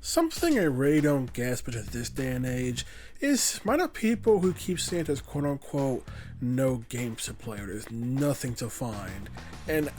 Something I really don't guess, but at this day and age, is amount of people who keep saying there's quote-unquote no games to play or there's nothing to find. And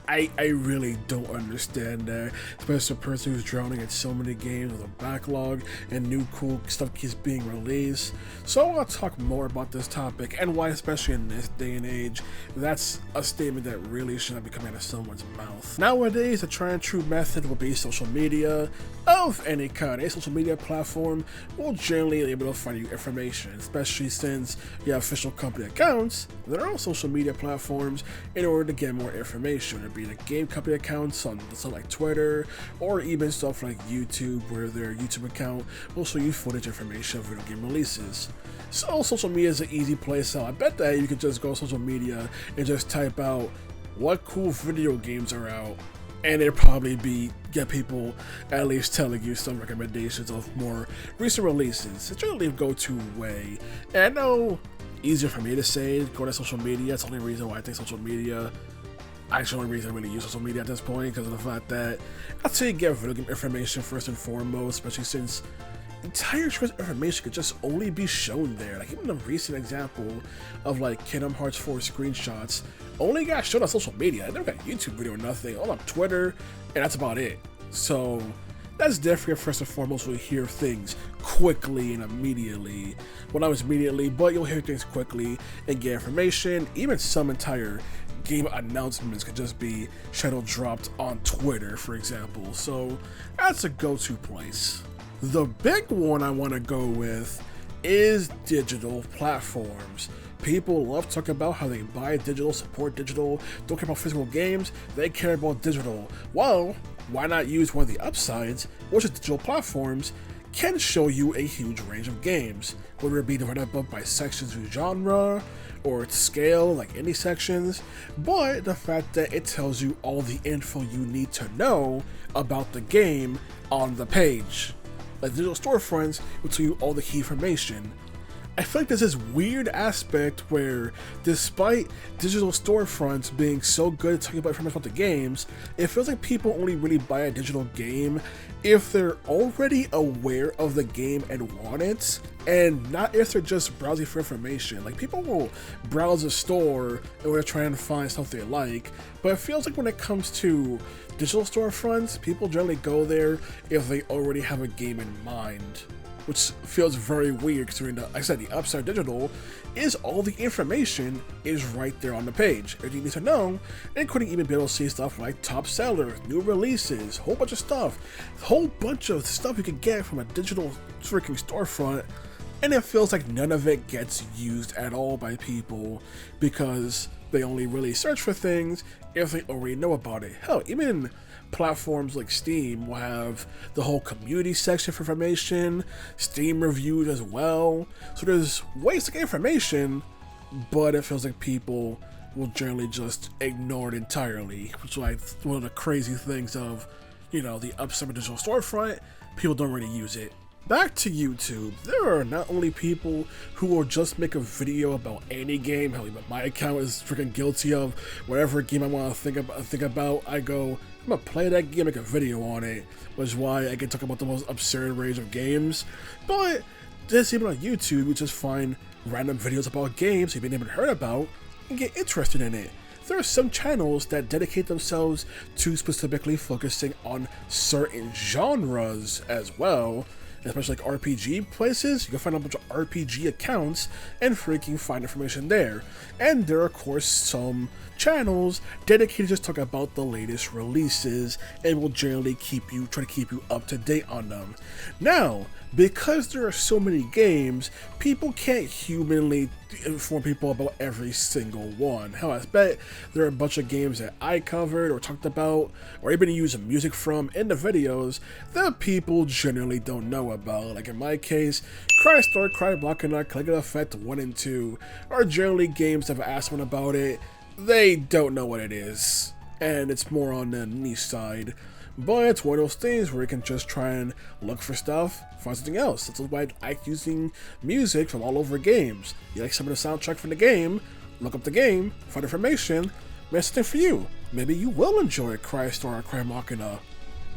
I really don't understand that, especially a person who's drowning in so many games with a backlog and new cool stuff keeps being released. So I want to talk more about this topic and why, especially in this day and age, that's a statement that really shouldn't be coming out of someone's mouth. Nowadays, the tried and true method will be social media of any kind. A social media platform will generally be able to find you information, especially since you have official company accounts. There are social media platforms in order to get more information. It'd be the game company accounts on stuff like Twitter, or even stuff like YouTube, where their YouTube account will show you footage information of video game releases. So social media is an easy place. So I bet that you could just go to social media and just type out what cool video games are out, and it'll probably get people at least telling you some recommendations of more recent releases. It's really a go-to way. And I know, easier for me to say, go to social media. That's the only reason why I think social media, actually the only reason I really use social media at this point, because of the fact that that's how you get video game information first and foremost, especially since entire information could just only be shown there. Like even the recent example of like Kingdom Hearts 4 screenshots only got shown on social media. I never got a YouTube video or nothing, all on Twitter, and that's about it. So that's different. First and foremost, we hear things quickly and immediately. Well, not as immediately, but you'll hear things quickly and get information. Even some entire game announcements could just be shadow dropped on Twitter, for example. So that's a go-to place. The big one I want to go with is digital platforms. People love talking about how they buy digital, support digital, don't care about physical games, they care about digital. Well, why not use one of the upsides, which is digital platforms can show you a huge range of games, whether it be divided up by sections of genre, or its scale, like indie sections, but the fact that it tells you all the info you need to know about the game on the page. Like digital storefronts will tell you all the key information. I feel like there's this weird aspect where, despite digital storefronts being so good at talking about information about the games, it feels like people only really buy a digital game if they're already aware of the game and want it, and not if they're just browsing for information. Like people will browse a store and they're trying to find stuff they like, but it feels like when it comes to digital storefronts, people generally go there if they already have a game in mind, which feels very weird considering that, like I said, the upside digital is all the information is right there on the page. Everything you need to know, including even be able to see stuff like top sellers, new releases, whole bunch of stuff, whole bunch of stuff you can get from a digital freaking storefront. And it feels like none of it gets used at all by people because they only really search for things if they already know about it. Hell, even platforms like Steam will have the whole community section for information, Steam reviews as well. So there's ways to get information, but it feels like people will generally just ignore it entirely, which is like one of the crazy things of, you know, the upside of digital storefront. People don't really use it. Back to YouTube, there are not only people who will just make a video about any game. Hell, even my account is freaking guilty of whatever game I want to think about. I go, I'm gonna play that game, make a video on it, which is why I can talk about the most absurd range of games. But just even on YouTube, you just find random videos about games you've never heard about and get interested in it. There are some channels that dedicate themselves to specifically focusing on certain genres as well. Especially like RPG places, you can find a bunch of RPG accounts and freaking find information there. And there are of course some channels dedicated to just talk about the latest releases and will generally try to keep you up to date on them. Now, because there are so many games, people can't humanly inform people about every single one. Hell, I bet there are a bunch of games that I covered or talked about or even used music from in the videos that people generally don't know about. Like in my case, Crystar, Crymachina, Caligula Effect 1 and 2 are generally games that I've asked someone about it. They don't know what it is, and it's more on the niche side. But it's one of those things where you can just try and look for stuff, find something else. That's why I like using music from all over games. You like some of the soundtrack from the game, look up the game, find information, maybe something for you. Maybe you will enjoy Crystar or Crymachina.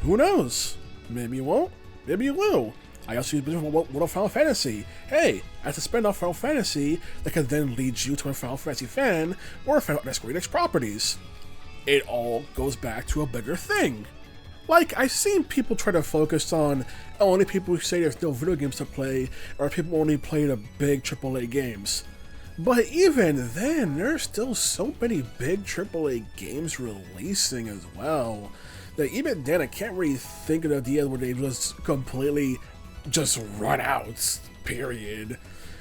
Who knows? Maybe you won't, Maybe you will. I also use business with a Final Fantasy. Hey, I have to spend on Final Fantasy that can then lead you to a Final Fantasy fan or a fan of Square Enix properties. It all goes back to a bigger thing. Like, I've seen people try to focus on only people who say there's no video games to play, or people only play the big AAA games. But even then, there's still so many big AAA games releasing as well, that even then I can't really think of the idea where they just completely just run out, period.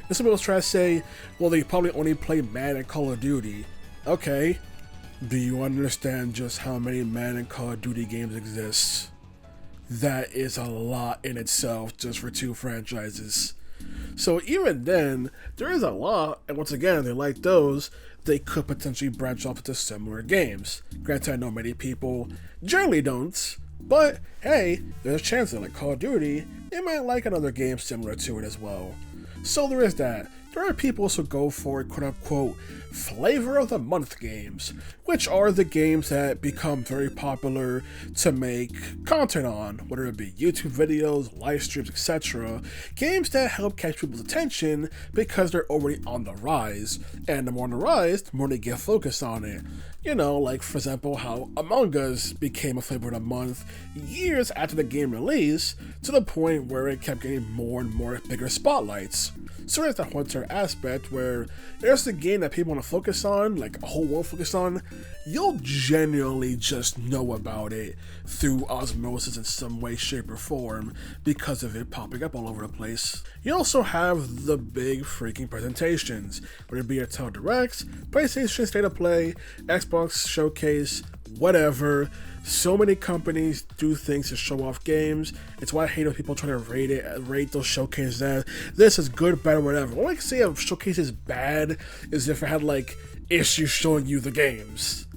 And some people try to say, well, they probably only play Madden and Call of Duty. Okay. Do you understand just how many Madden and Call of Duty games exist? That is a lot in itself just for 2 franchises. So even then, there is a lot, and once again, they like those, they could potentially branch off into similar games. Granted, I know many people generally don't, but hey, there's a chance that like Call of Duty, they might like another game similar to it as well. So there is that. There are people also go for quote-unquote flavor of the month games, which are the games that become very popular to make content on, whether it be YouTube videos, live streams, etc. Games that help catch people's attention because they're already on the rise, and the more on the rise, the more they get focused on it. You know, like for example how Among Us became a flavor of the month years after the game release, to the point where it kept getting more and more bigger spotlights. So there's that hunter aspect where there's the game that people want to focus on, like a whole world focus on, you'll genuinely just know about it through osmosis in some way, shape, or form because of it popping up all over the place. You also have the big freaking presentations, whether it be a Nintendo Direct, PlayStation State of Play, Xbox Showcase, whatever. So many companies do things to show off games. It's why I hate when people try to rate those showcases as this is good, bad, or whatever. What I can say a showcase is bad is if it had like issues showing you the games.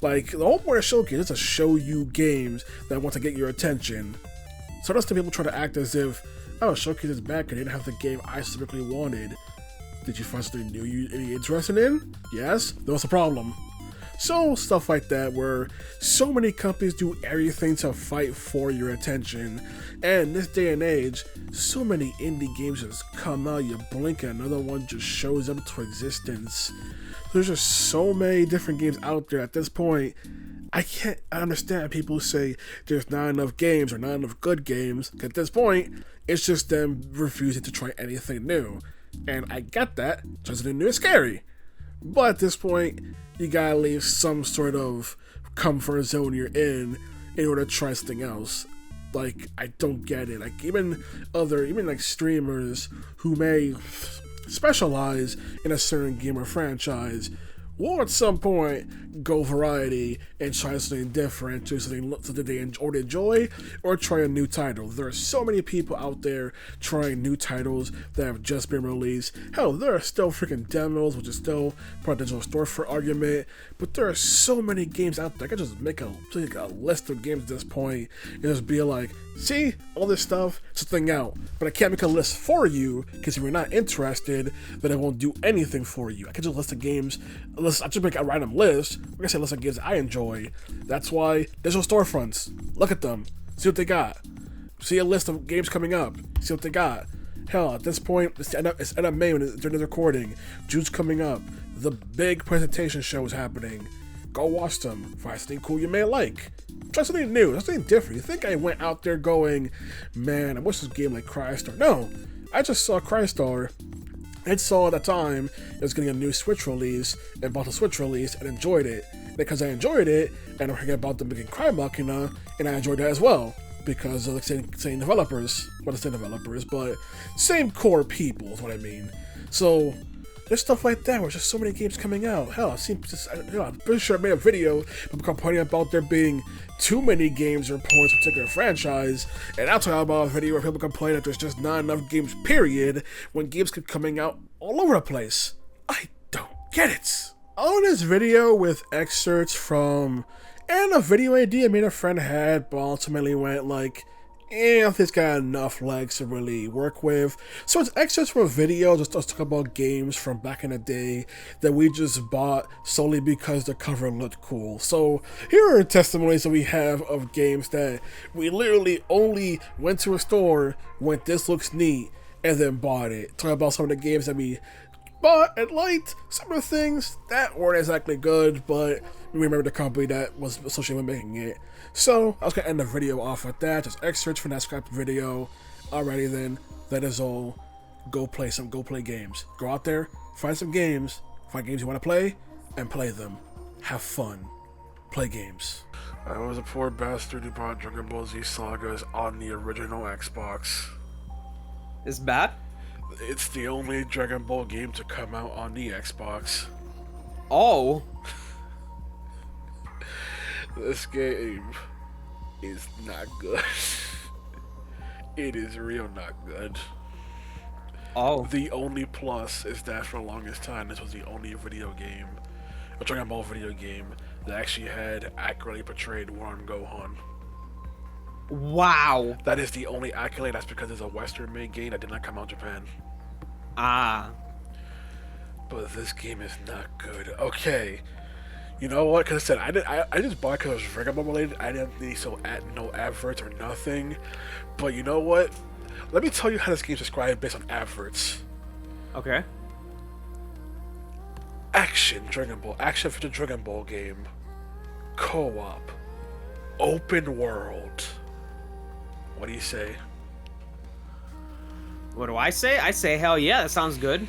Like the whole point of showcase is to show you games that want to get your attention. So that's the people try to act as if, oh, showcase is bad because they didn't have the game I specifically wanted. Did you find something new you're interested in? Yes, there was a problem. So stuff like that where so many companies do everything to fight for your attention, and in this day and age, so many indie games just come out, you blink and another one just shows up to existence. There's just so many different games out there at this point. I can't understand people who say there's not enough games or not enough good games. At this point, it's just them refusing to try anything new. And I get that, trying something new is scary. But at this point, you gotta leave some sort of comfort zone you're in order to try something else. Like, I don't get it. Like, even like streamers who may specialize in a certain game or franchise will at some point go variety and try something different, do something they already enjoy, or try a new title. There are so many people out there trying new titles that have just been released. Hell, there are still freaking demos, which is still part of the digital store for argument, but there are so many games out there. I could just make a list of games at this point and just be like, see, all this stuff, something out. But I can't make a list for you, because if you're not interested, then I won't do anything for you. I can just list of games, I just make a random list. Like I said, list of games I enjoy. That's why digital storefronts, look at them, see what they got. See a list of games coming up, see what they got. Hell, at this point, it's end of May when during the recording. June's coming up. The big presentation show is happening. Go watch them. Find something cool you may like. Try something new, something different. You think I went out there going, man, I wish this game like Crystar. No, I just saw Crystar and saw at the time it was getting a new Switch release and bought the Switch release and enjoyed it. Because I enjoyed it, and I'm hearing about them making Crymachina, and I enjoyed that as well. Because of the same developers. Well, the same developers, but same core people is what I mean. So there's stuff like that where there's just so many games coming out. Hell, I'm pretty sure I made a video complaining about there being too many games or reports of a particular franchise, and I'll talk about a video where people complain that there's just not enough games, period, when games keep coming out all over the place. I don't get it. On this video with excerpts from, and a video idea me and a friend had, but ultimately went like, and it's got enough legs to really work with. So it's extras from a video just us talking about games from back in the day that we just bought solely because the cover looked cool. So here are testimonies that we have of games that we literally only went to a store, went, this looks neat, and then bought it. Talk about some of the games that we bought and liked, some of the things that weren't exactly good, but we remember the company that was associated with making it. So I was gonna end the video off with that, just excerpts from that scrapped video. Alrighty then, that is all. Go play games. Go out there, find some games, find games you want to play, and play them. Have fun. Play games. I was a poor bastard who bought Dragon Ball Z Sagas on the original Xbox. It's bad? It's the only Dragon Ball game to come out on the Xbox. Oh. This game is not good. It is real not good. Oh. The only plus is that for the longest time, this was the only video game, a Dragon Ball video game, that actually had accurately portrayed War Gohan. Wow. That is the only accolade. That's because it's a Western-made game that did not come out in Japan. Ah. But this game is not good. Okay. You know what? Because I said, I just bought it because it was Dragon Ball related. I didn't need no adverts or nothing. But you know what? Let me tell you how this game's described based on adverts. Okay. Action for the Dragon Ball game. Co-op. Open world. What do you say? What do I say? I say hell yeah, that sounds good.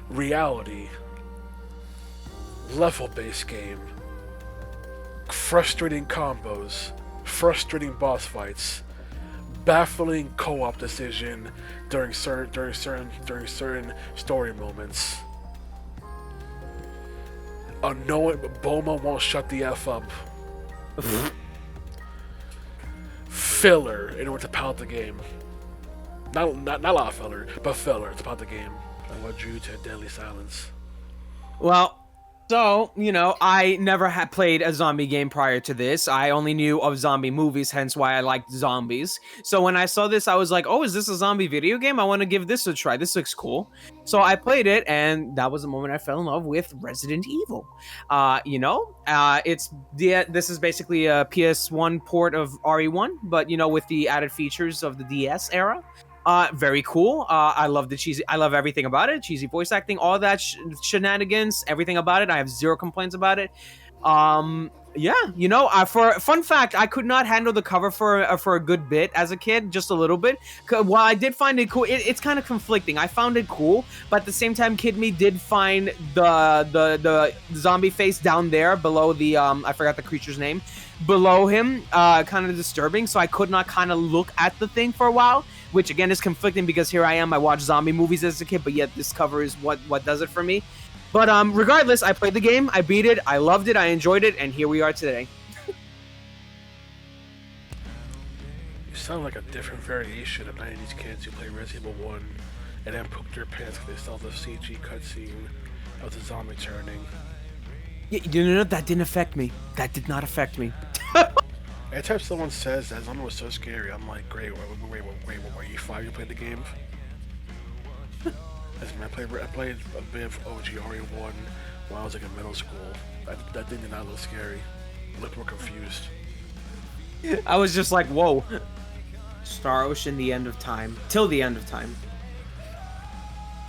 Reality. Level-based game. Frustrating combos. Frustrating boss fights. Baffling co-op decision during certain story moments. Annoying, Bulma won't shut the F up. Filler in order to palate the game. Not a lot of filler, but filler to palate the game. And what drew to deadly silence? Well, so, you know, I never had played a zombie game prior to this. I only knew of zombie movies, hence why I liked zombies. So when I saw this, I was like, oh, is this a zombie video game? I want to give this a try. This looks cool. So I played it, and that was the moment I fell in love with Resident Evil. This is basically a PS1 port of RE1, but, you know, with the added features of the DS era. Very cool. I love everything about it. Cheesy voice acting, all that shenanigans, everything about it. I have zero complaints about it. Yeah, you know, for fun fact, I could not handle the cover for a good bit as a kid, just a little bit. While I did find it cool, it's kind of conflicting. I found it cool, but at the same time, Kid Me did find the zombie face down there below the I forgot the creature's name, below him, kind of disturbing. So I could not kind of look at the thing for a while, which again is conflicting because here I am. I watched zombie movies as a kid, but yet this cover is what does it for me. But regardless, I played the game, I beat it, I loved it, I enjoyed it, and here we are today. You sound like a different variation of 90s kids who play Resident Evil 1 and then poop their pants because they saw the CG cutscene of the zombie turning. Yeah, you know, that didn't affect me. That did not affect me. Anytime someone says that zombie was so scary, I'm like, great, wait, were you 5 you played the game? I played a bit of OG RE1 when I was like in middle school. That thing did not look scary. I looked more confused. I was just like, whoa. Star Ocean, the end of time. Till the end of time.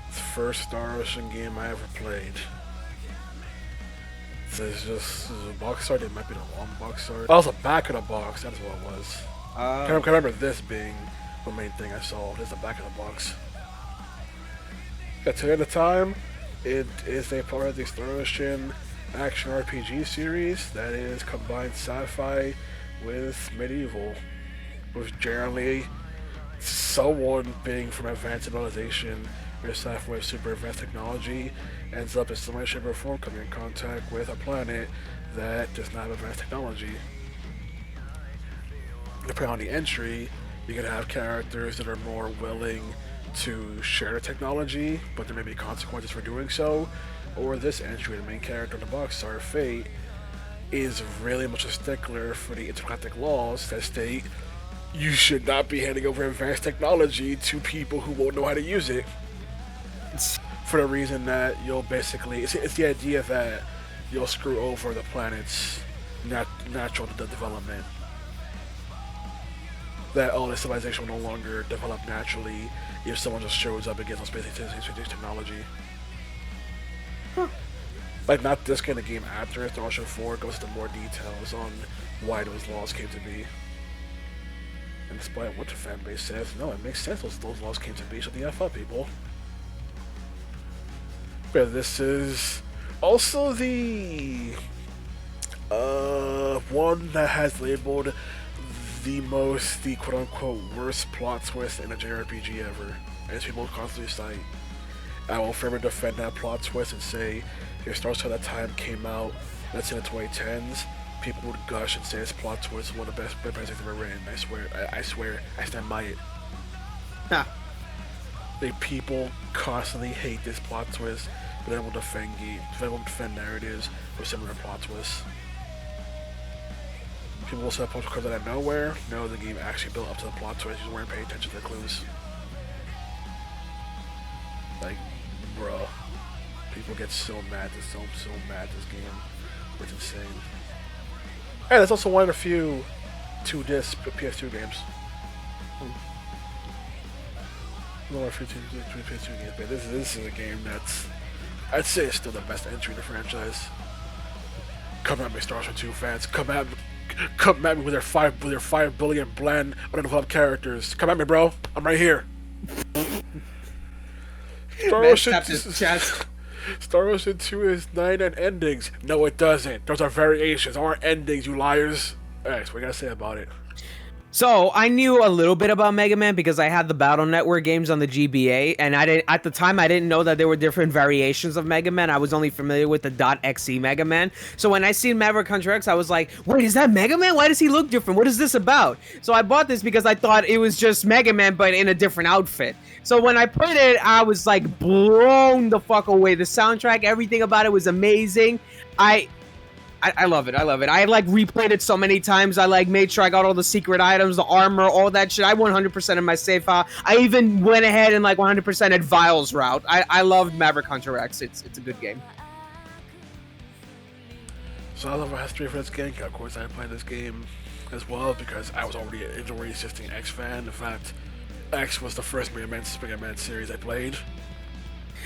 First Star Ocean game I ever played. This is a box art. It might be the long box art. Oh, it was the back of the box. That's what it was. I can remember this being the main thing I saw. This is the back of the box. At the time, it is a part of the Star Ocean action RPG series that is combined sci-fi with medieval, with generally someone being from advanced civilization or sci-fi with super advanced technology ends up in some way, shape, or form coming in contact with a planet that does not have advanced technology. Depending on the entry, you can have characters that are more willing to share the technology, but there may be consequences for doing so. Or this entry, the main character in the box, Star Fate, is really much a stickler for the intergalactic laws that state You should not be handing over advanced technology to people who won't know how to use it. For the reason that you'll basically, it's the idea that you'll screw over the planet's natural development. That all the civilization will no longer develop naturally if someone just shows up and gets on space technology. Huh. Like, not this kind of game after it, Star Ocean 4 goes into more details on why those laws came to be. And despite what the fan base says, no, it makes sense those laws came to be, so the F up, people. But this is also the one that has labeled the quote-unquote worst plot twist in a JRPG ever, as people constantly cite. I will forever defend that plot twist and say, if Star Wars at that time came out, let's say in the 2010s, people would gush and say this plot twist is one of the best things ever written. I swear, I stand by it. Huh. Like, people constantly hate this plot twist, but then will defend narratives with similar plot twists. People will say plot twist comes out of nowhere. No, the game actually built up to the plot twist. You just weren't paying attention to the clues. Like, bro, people get so mad so mad this game. It's insane. Hey, that's also one of the few 2-disc PS2 games. One of the few PS2 games, but this is a game that's, I'd say, it's still the best entry in the franchise. Come at me, Star Wars 2 fans. Come at me with their 5 billion bland, undeveloped characters. Come at me, bro. I'm right here. Star Ocean 2 is 9 endings. No, it doesn't. Those are variations. Those aren't endings, you liars. Alright, so what you gotta say about it? So I knew a little bit about Mega Man because I had the Battle Network games on the GBA, and at the time I didn't know that there were different variations of Mega Man. I was only familiar with the .exe Mega Man. So when I seen Maverick Hunter X, I was like, wait, is that Mega Man? Why does he look different? What is this about? So I bought this because I thought it was just Mega Man, but in a different outfit. So when I played it, I was like blown the fuck away. The soundtrack, everything about it was amazing. I love it. I love it. I like replayed it so many times. I like made sure I got all the secret items, the armor, all that shit. I 100% in my save file. I even went ahead and like 100% at Vile's route. I loved Maverick Hunter X. It's a good game. So I love a history for this game. Of course, I played this game as well because I was already an existing X fan. In fact, X was the first Mega Man series I played.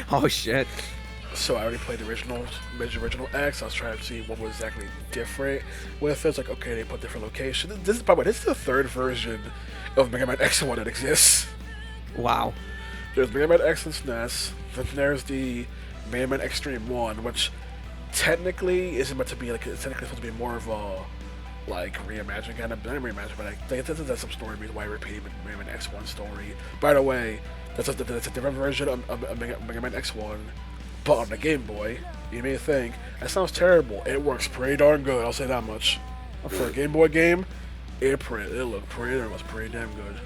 Oh shit. So I already played the original X. I was trying to see what was exactly different with it. It's like, okay, they put different locations. This is the third version of Mega Man X1 that exists. Wow. There's Mega Man X and SNES. Then there's the Mega Man Extreme 1, which technically isn't meant to be like, it's technically supposed to be more of a like reimagining kind of, not reimagining, but like that's some story reason why I repeated Mega Man X1 story. By the way, that's a different version of Mega Man X1. But on the Game Boy, you may think, that sounds terrible. It works pretty darn good, I'll say that much. For a Game Boy game, it looked pretty damn good.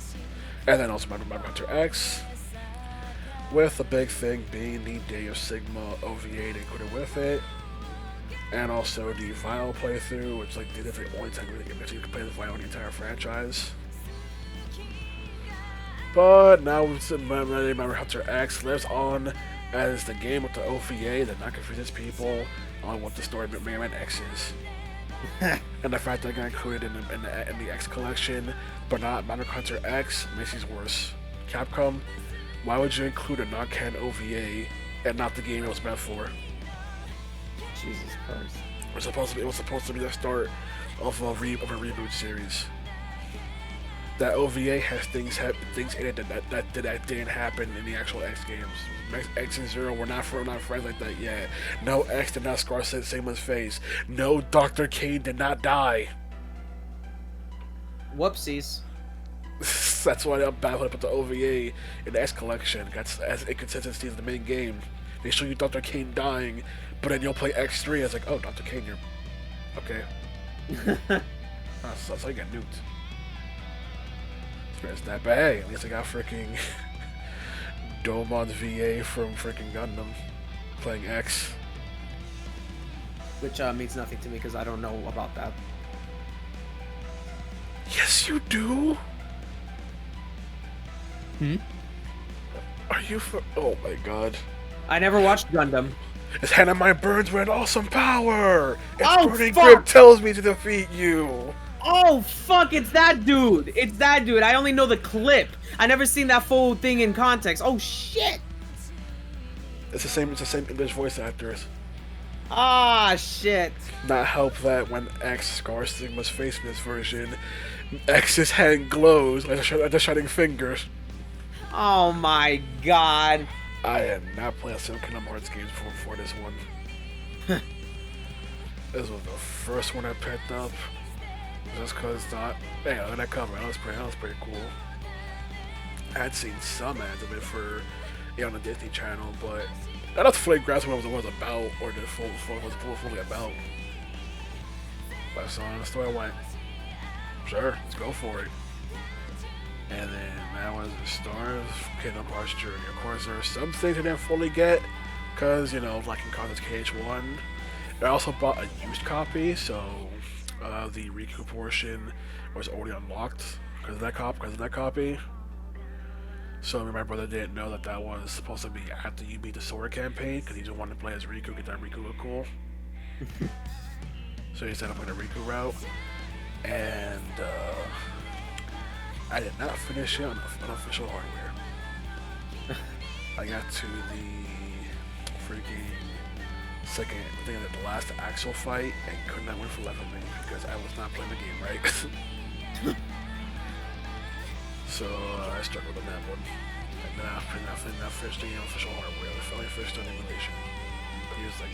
And then also Maverick Hunter X, with the big thing being the Day of Sigma OVA they included with it. And also the Vile playthrough, which like the only time you can play the Vile in the entire franchise. But now Maverick Hunter X lives on as the game with the OVA that not confuses people on what the story of Mega Man X is. And the fact that it got included in the X collection, but not Maverick Hunter X, makes these worse. Capcom, why would you include a non-canon OVA and not the game it was meant for? Jesus Christ. It was supposed to be the start of a reboot series. That OVA has things in it that didn't happen in the actual X games. X and Zero were not friends like that yet. No, X did not scar Sigma's face. No, Dr. Kane did not die. Whoopsies. That's why I'm bad when I put the OVA in the X collection. That's as inconsistency as the main game. They show you Dr. Kane dying, but then you'll play X3. It's like, oh, Dr. Kane, you're okay. So you got nuked. It's that, but hey, at least I got freaking Domon's VA from freaking Gundam playing X. Which means nothing to me because I don't know about that. Yes, you do. Are you for? Oh my god. I never watched Gundam. His hand on my burns with an awesome power! Its Oh, burning fuck! grip tells me to defeat you! Oh, fuck, it's that dude! It's that dude. I only know the clip. I never seen that full thing in context. Oh, shit! It's the same English voice actors. Ah, shit. Not help that when X scars Sigma's face in this version, X's hand glows like the shining fingers. Oh my god. I had not played some Kingdom Hearts games before this one. This was the first one I picked up. Just cause man, look at that cover. That was pretty cool. I had seen some ads of it for on the Disney Channel, but I don't fully grasp what it was about or the fully about. But I saw the story, I went, sure, let's go for it. And then that was the start of Kingdom Hearts journey. Of course, there are some things I didn't fully get, because, like in Conquest KH1. I also bought a used copy, so the Riku portion was already unlocked because of that copy. So my brother didn't know that was supposed to be after you beat the Sora campaign, because he just wanted to play as Riku, get that Riku look cool. So he set up with a Riku route, and I did not finish it on official hardware. I got to the freaking second, I think the last Axel fight, and could not win for life of me because I was not playing the game right. So I struggled on that one. And then I finished the official hardware. I finally finished on emulation.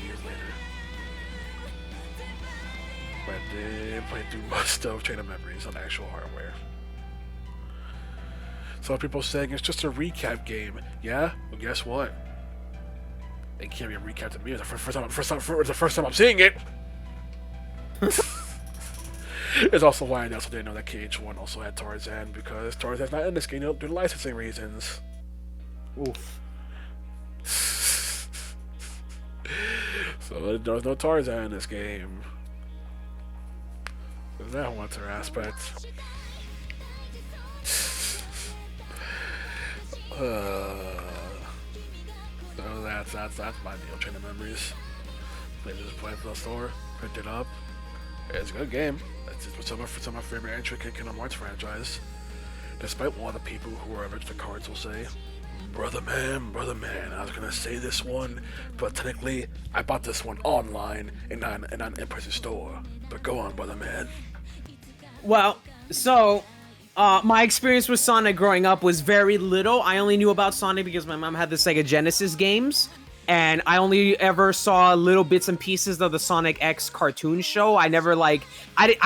Years later. But I did play through most of Chain of Memories on actual hardware. So people saying it's just a recap game. Yeah? Well, guess what? It can't be a recap to me. It's the first time I'm seeing it. It's also why I also didn't know that KH1 also had Tarzan, because Tarzan's not in this game due to licensing reasons. Oof. So there's no Tarzan in this game. There's that one other aspect. So that's my deal. Chain of Memories. Play for the store, picked it up. It's a good game. It's some of my favorite intricate Kingdom Hearts franchise. Despite what the people who are average to cards will say, brother man, I was gonna say this one, but technically I bought this one online and not in in-person store. But go on, brother man. Well, so my experience with Sonic growing up was very little. I only knew about Sonic because my mom had the Sega Genesis games. And I only ever saw little bits and pieces of the Sonic X cartoon show. I never, I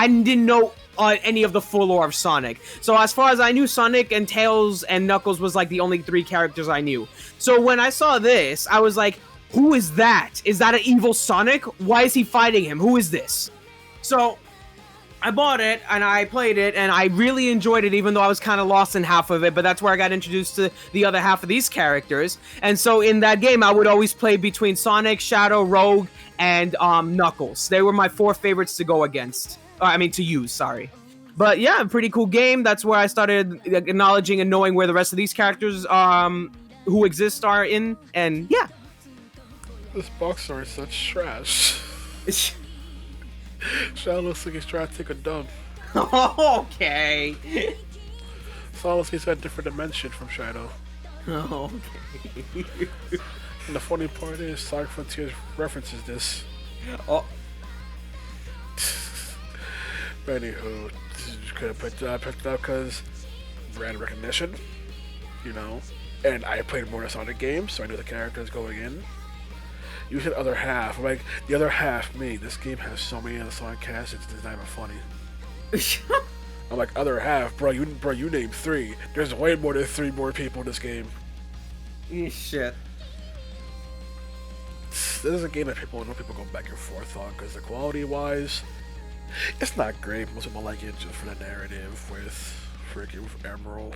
didn't know any of the full lore of Sonic. So as far as I knew, Sonic and Tails and Knuckles was, the only three characters I knew. So when I saw this, I was like, who is that? Is that an evil Sonic? Why is he fighting him? Who is this? So I bought it, and I played it, and I really enjoyed it, even though I was kind of lost in half of it, but that's where I got introduced to the other half of these characters. And so in that game, I would always play between Sonic, Shadow, Rogue, and Knuckles. They were my four favorites to go against. To use, sorry. But yeah, pretty cool game. That's where I started acknowledging and knowing where the rest of these characters who exist are in, and yeah. This box art is such trash. Shadow looks like he's trying to take a dump. Okay. So looks like he's got a different dimension from Shadow. Okay. And the funny part is, Sonic Frontiers references this. Oh. But anywho, could have picked it up because brand recognition, and I played more Sonic games, so I knew the characters going in. You said other half. I'm like, the other half, me. This game has so many of the Sonic casts, it's not even funny. I'm like, other half, bro, you named 3. There's way more than 3 more people in this game. Shit. This is a game that people go back and forth on, because the quality-wise, it's not great. Most people like it just for the narrative with Emerald.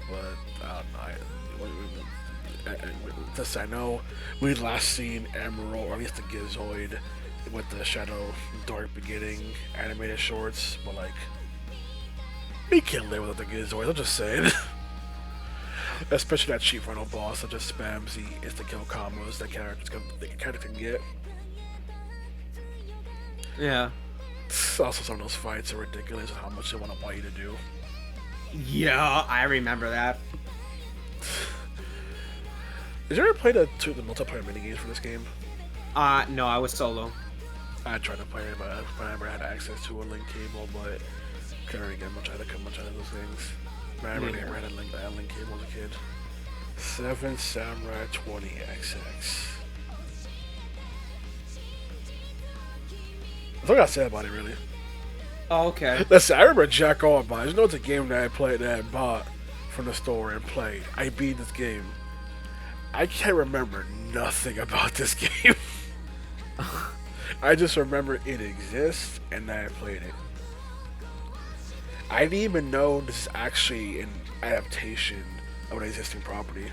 But, I don't know. This I know, we last seen Emerald, or at least the Gizoid, with the Shadow Dark Beginning animated shorts, but We can't live without the Gizoids, I'm just saying. Especially that cheap final boss that just spams the insta-kill combos that characters can get. Yeah. Also, some of those fights are ridiculous with how much they want you to do. Yeah, I remember that. Did you ever play the multiplayer minigames for this game? No, I was solo. I tried to play it, but I never had access to a link cable, but couldn't really get much out of those things. I never had a link cable as a kid. 7 Samurai 20XX. That's all I gotta say about it, really. Oh, okay. Listen, I remember Jack On, but I just know it's a game that I played, that I bought from the store and played. I beat this game. I can't remember nothing about this game. I just remember it exists and that I played it. I didn't even know this is actually an adaptation of an existing property.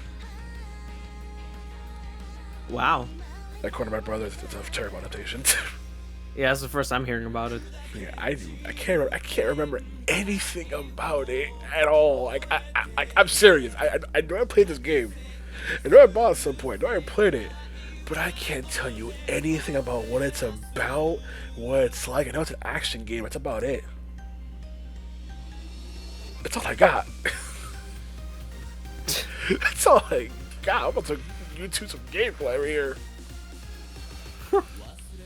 Wow. According to my brother, it's a terrible adaptation. Yeah, that's the first I'm hearing about it. Yeah, I can't remember anything about it at all. I'm serious. I know I played this game. I know I bought it at some point. I know I played it, but I can't tell you anything about what it's about, what it's like. I know it's an action game. That's about it. That's all I got. That's all I got. I'm about to YouTube some gameplay over here.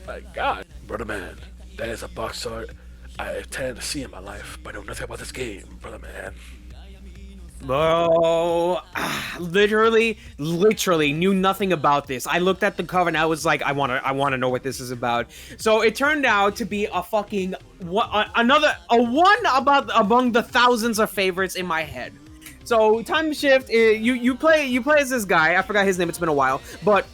My God. Brother man, that is a box art I intend to see in my life, but I know nothing about this game, brother man. Bro, literally knew nothing about this. I looked at the cover and I was like, I wanna know what this is about. So it turned out to be a fucking one among the thousands of favorites in my head. So Time Shift, you play as this guy. I forgot his name. It's been a while, but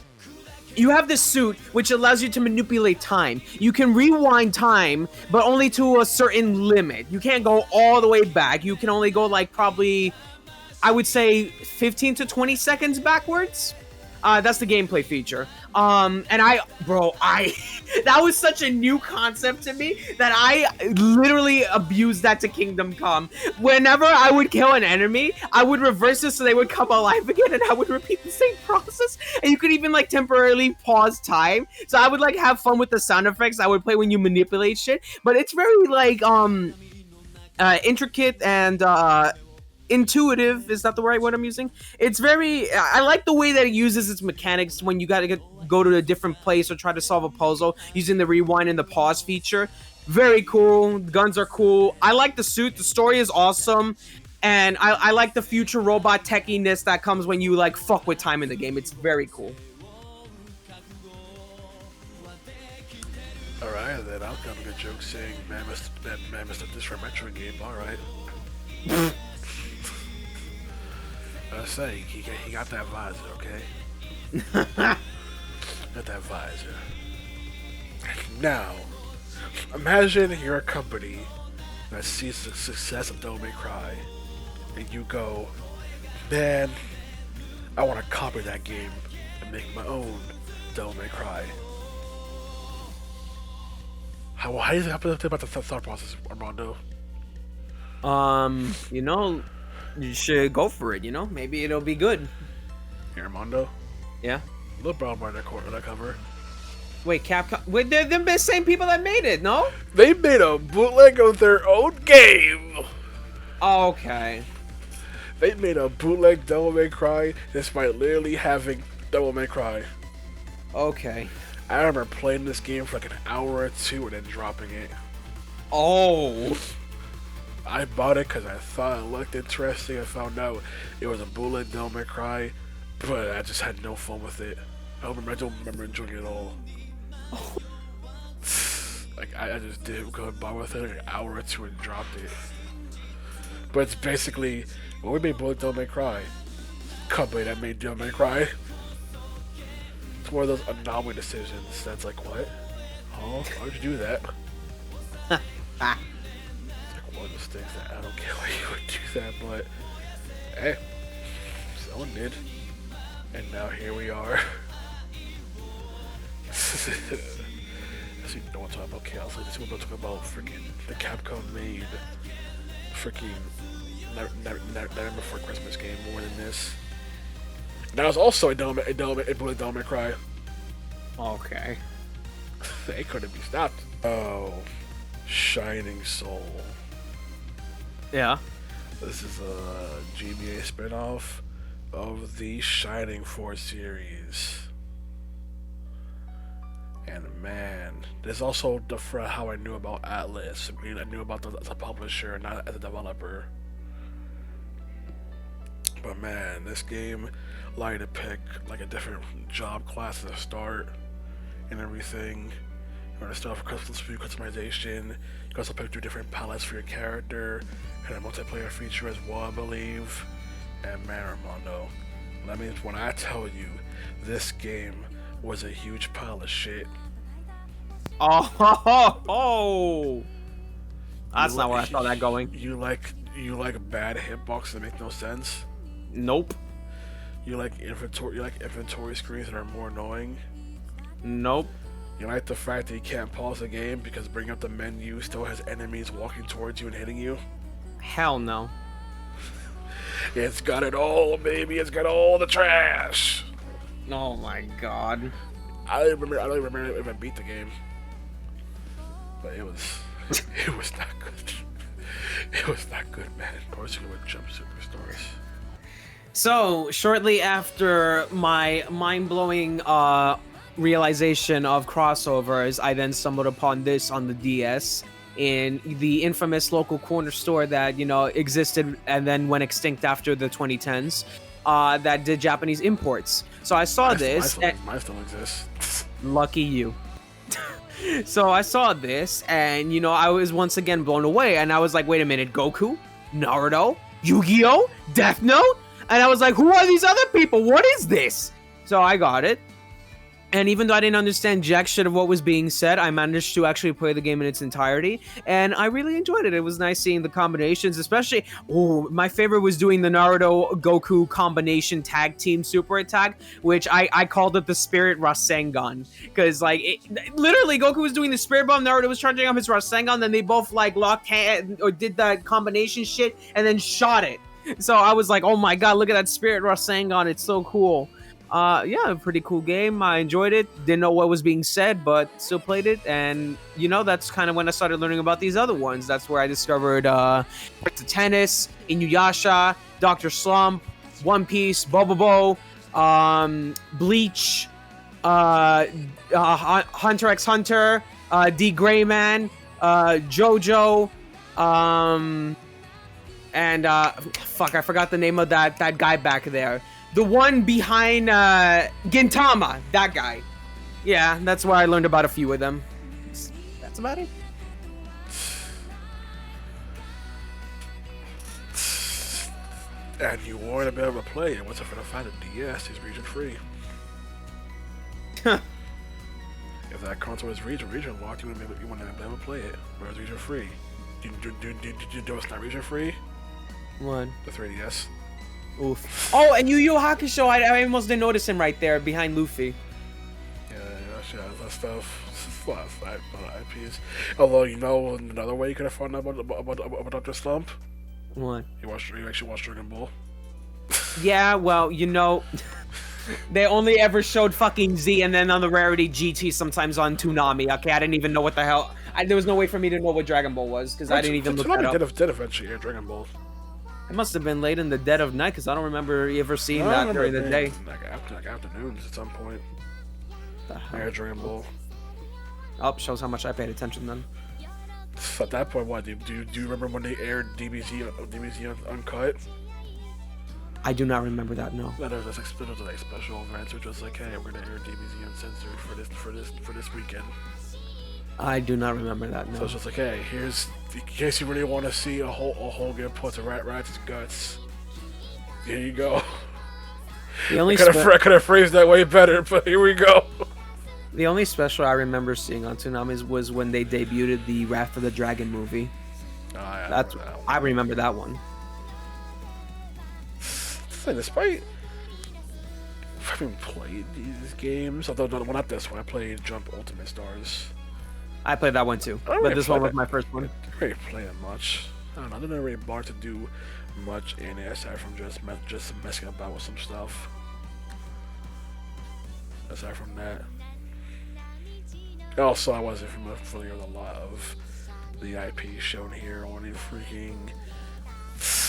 you have this suit which allows you to manipulate time. You can rewind time, but only to a certain limit. You can't go all the way back. You can only go like probably, I would say 15 to 20 seconds backwards. That's the gameplay feature. And that was such a new concept to me that I literally abused that to Kingdom Come. Whenever I would kill an enemy, I would reverse it so they would come alive again, and I would repeat the same process. And you could even like temporarily pause time. So I would like have fun with the sound effects I would play when you manipulate shit. But it's very like intricate and intuitive is not the right word I'm using. It's very, I like the way that it uses its mechanics when you gotta go to a different place or try to solve a puzzle using the rewind and the pause feature. Very cool. Guns are cool. I like the suit. The story is awesome. And I like the future robot techiness that comes when you like fuck with time in the game. It's very cool. Alright, then I'll come with a joke saying man must have this for a Metro game, alright. I say he got that visor, okay? Got that visor. Now, imagine you're a company that sees the success of Devil May Cry, and you go, man, I want to copy that game and make my own Devil May Cry. How do you think about the thought process, Armando? You know, you should go for it, you know? Maybe it'll be good. Hey, Armando? Yeah? Look brown bar that cover. Wait, Capcom? Wait, they're the same people that made it, no? They made a bootleg of their own game! Oh, okay. They made a bootleg Devil May Cry despite literally having Devil May Cry. Okay. I remember playing this game for like an hour or two and then dropping it. Oh. I bought it because I thought it looked interesting. I found out it was a bootleg Devil May Cry, but I just had no fun with it. I don't remember enjoying it at all. Oh. Like I just did go and bought with it like an hour or two and dropped it. But it's basically when we made bootleg Devil May Cry, company that made Devil May Cry. It's one of those anomaly decisions that's like, what? Oh, why would you do that? One of those things that I don't get why you would do that, but hey, someone did, and now here we are. As you don't want to talk about chaos, like this, we're about to talk about freaking the Capcom made freaking Never Before Christmas game more than this. That was also a Devil May Cry. Okay. They couldn't be stopped. Oh, Shining Soul. Yeah. This is a GBA spinoff of the Shining Force series. And man, there's also how I knew about Atlas. I mean, I knew about the publisher, not as a developer. But man, this game allowed you to pick like a different job class at the start and everything. You want to start off with customization. You can also pick 2 different palettes for your character and a multiplayer feature as well, I believe. And man, Armando, that means when I tell you this game was a huge pile of shit. Oh. That's not where I saw that going. You like bad hitboxes that make no sense? Nope. You like inventory screens that are more annoying? Nope. You like the fact that you can't pause the game because bringing up the menu still has enemies walking towards you and hitting you? Hell no. It's got it all, baby. It's got all the trash. Oh my god. I don't remember if I beat the game, but it was not good. It was not good, man. Portugal with Jump Superstars. So shortly after my mind-blowing realization of crossovers, I then stumbled upon this on the DS in the infamous local corner store that existed and then went extinct after the 2010s. That did Japanese imports. So I saw this. Mine still exists. Lucky you. So I saw this, and I was once again blown away, and I was like, wait a minute, Goku, Naruto, Yu-Gi-Oh, Death Note, and I was like, who are these other people? What is this? So I got it. And even though I didn't understand jack shit of what was being said, I managed to actually play the game in its entirety, and I really enjoyed it. It was nice seeing the combinations, especially, my favorite was doing the Naruto-Goku combination tag team super attack, which I called it the Spirit Rasengan, because, literally, Goku was doing the Spirit Bomb, Naruto was charging up his Rasengan, then they both, locked hands, or did that combination shit, and then shot it. So I was like, oh my god, look at that Spirit Rasengan, it's so cool. Yeah, pretty cool game. I enjoyed it. Didn't know what was being said, but still played it. And, that's kind of when I started learning about these other ones. That's where I discovered the Tennis, Inuyasha, Dr. Slump, One Piece, Bobobo, Bleach, Hunter x Hunter, D. Greyman, JoJo, and fuck, I forgot the name of that guy back there. The one behind Gintama, that guy. Yeah, that's where I learned about a few of them. That's about it. And you weren't able to play it. What's up for the find a DS? It's region free. If that console was region locked, you wouldn't be able to play it. Where it's region free. Do you know it's not region free? What? The 3DS. Oof. Oh, and Yu Yu Hakusho, I almost didn't notice him right there behind Luffy. Yeah, that stuff. A lot of IPs. Although, another way you could have found out about Dr. Slump? What? You actually watched Dragon Ball? Yeah, well, they only ever showed fucking Z and then on the rarity GT sometimes on Toonami. Okay, I didn't even know what the hell. There was no way for me to know what Dragon Ball was because I didn't even look that up. Did eventually air Dragon Ball. It must have been late in the dead of night because I don't remember ever seeing that during the day. Like afternoons at some point. Air Dragon Ball. Oh, shows how much I paid attention then. At that point, what do you remember when they aired DBZ Uncut? I do not remember that. No. There was a special event which was like, hey, we're gonna air DBZ Uncensored for this weekend. I do not remember that. No. So it's just like, hey, here's in case you really want to see a whole game put to Rat's guts. Here you go. The only I could have phrased that way better, but here we go. The only special I remember seeing on Toonami was when they debuted the Wrath of the Dragon movie. Oh, yeah, I remember that one. Despite having played these games, although not this one, I played Jump Ultimate Stars. I played that one too, but this one was my first one. I didn't really play it much. I don't know. I didn't really bother to do much in it aside from just messing about with some stuff. Aside from that. Also, I wasn't familiar with a lot of the IP shown here. Only freaking,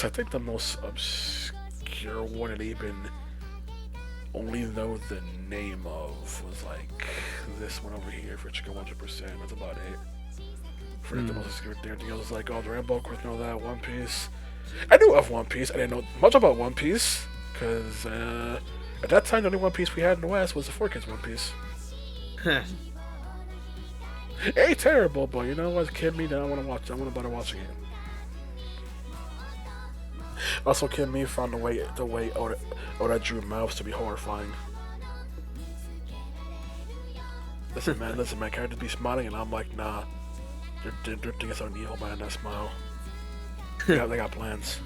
I think the most obscure one and even only know the name of was like this one over here for Chicken 100%. That's about it. For the most obscure thing, everything else was like, oh, Dragon Ball, of course, know that. One Piece. I knew of One Piece. I didn't know much about One Piece because at that time, the only One Piece we had in the West was the 4Kids One Piece. It ain't terrible, but you know what's kidding me? That I want to watch. I want to bother watching it. Also, kidding me found the way Oda drew mouths to be horrifying. Listen, man, characters be smiling, and I'm like, nah. They're thinking something evil behind that smile. They got plans.